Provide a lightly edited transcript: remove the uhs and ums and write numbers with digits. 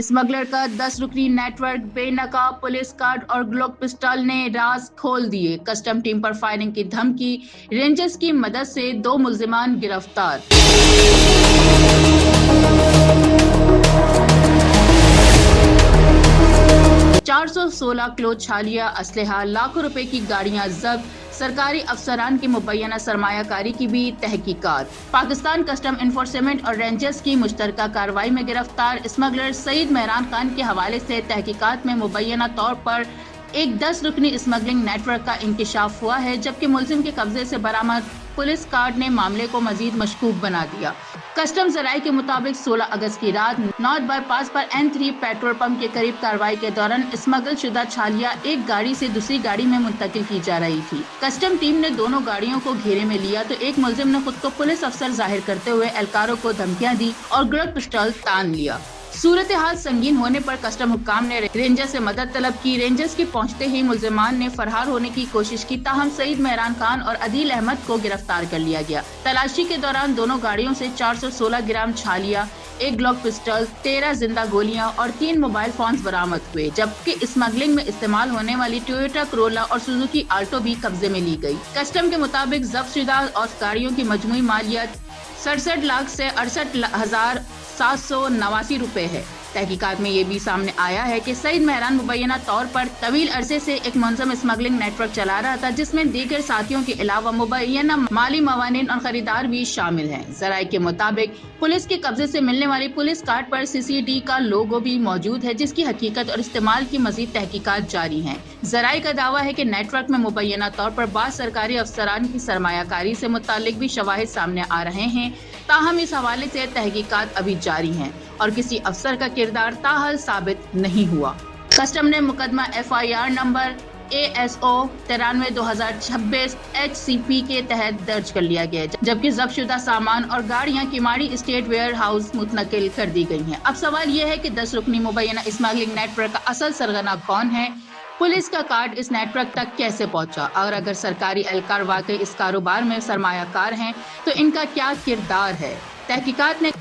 Smuggler का 10 रुकनी network, बेनकाब police card और ग्लोक पिस्टल ने राज खोल दिए। कस्टम टीम पर फायरिंग की धमकी, रेंजर्स की मदद से 2 मुल्जिमान गिरफ्तार। 416 किलो छालिया असलहा, लाखों रुपए की गाड़ियां जब्त। सरकारी अफसरान की मुबैना सरमायाकारी की भी तहकीकात। पाकिस्तान कस्टम इन्फोर्समेंट और रेंजर्स की मुश्तरका कार्रवाई में गिरफ्तार स्मगलर सईद मेहरान खान के हवाले से तहकीकात में मुबैना तौर पर एक 10 रुकनी स्मगलिंग नेटवर्क का इंकिशाफ हुआ है, जबकि मुलजिम के कब्जे से बरामद पुलिस कार्ड ने मामले को मजीद मशकूक बना दिया। कस्टम जराये के मुताबिक 16 अगस्त की रात नॉर्थ बाईपास पर N3 पेट्रोल पंप के करीब कार्रवाई के दौरान स्मगल शुदा छालिया एक गाड़ी से दूसरी गाड़ी में मुंतकिल की जा रही थी। कस्टम टीम ने दोनों गाड़ियों को घेरे में लिया तो एक मुलजिम ने खुद को पुलिस अफसर जाहिर करते हुए एहलकारों को धमकियां दी और ग्लोक पिस्टल तान लिया। सूरत हाल संगीन होने पर कस्टम हुक्काम ने रेंजर से मदद तलब की। रेंजर्स के पहुंचते ही मुल्जिमान ने फरार होने की कोशिश की, ताहम सईद मेहरान खान और अदील अहमद को गिरफ्तार कर लिया गया। तलाशी के दौरान दोनों गाड़ियों से 416 ग्राम छालिया, एक ग्लोक पिस्टल, 13 जिंदा गोलियां और 3 मोबाइल फोन बरामद हुए, जबकि स्मगलिंग में इस्तेमाल होने वाली टोयोटा करोला और सुजुकी आल्टो भी कब्जे में ली गई। कस्टम के मुताबिक जब्त शुदा और गाड़ियों की मजमूई मालियत 67 लाख से 68,789 रुपए है। तहकीकात में ये भी सामने आया है कि सईद मेहरान मुबैना तौर पर तवील अरसे से एक मुनज़्ज़म स्मगलिंग नेटवर्क चला रहा था, जिसमें दीगर साथियों के अलावा मुबैना माली मवानीन और खरीदार भी शामिल हैं। जराये के मुताबिक पुलिस के कब्जे से मिलने वाली पुलिस कार्ड पर CCD का लोगो भी मौजूद है, जिसकी हकीकत और इस्तेमाल की मजीद तहकीकात जारी हैं। जराये का दावा है कि नेटवर्क में मुबैना तौर पर बाज़ सरकारी अफसरान की सरमायाकारी से मुतालिक भी शवाहिद सामने आ रहे हैं, ताहम इस हवाले से तहकीकात अभी जारी हैं और किसी अफसर का किरदार ताहाल साबित नहीं हुआ। कस्टम ने मुकदमा FIR नंबर ASO 93/2026 HCP के तहत दर्ज कर लिया गया है, जबकि जब्तशुदा सामान और गाड़ियां किमाड़ी स्टेट वेयर हाउस मुंतकिल कर दी गई हैं। अब सवाल यह है कि 10 रुकनी मुबैना स्मगलिंग नेटवर्क का असल सरगना कौन है? पुलिस का कार्ड इस नेटवर्क तक कैसे पहुंचा? और अगर सरकारी एहलकार वाकई इस कारोबार में सरमायाकार हैं तो इनका क्या किरदार है? तहकीकात ने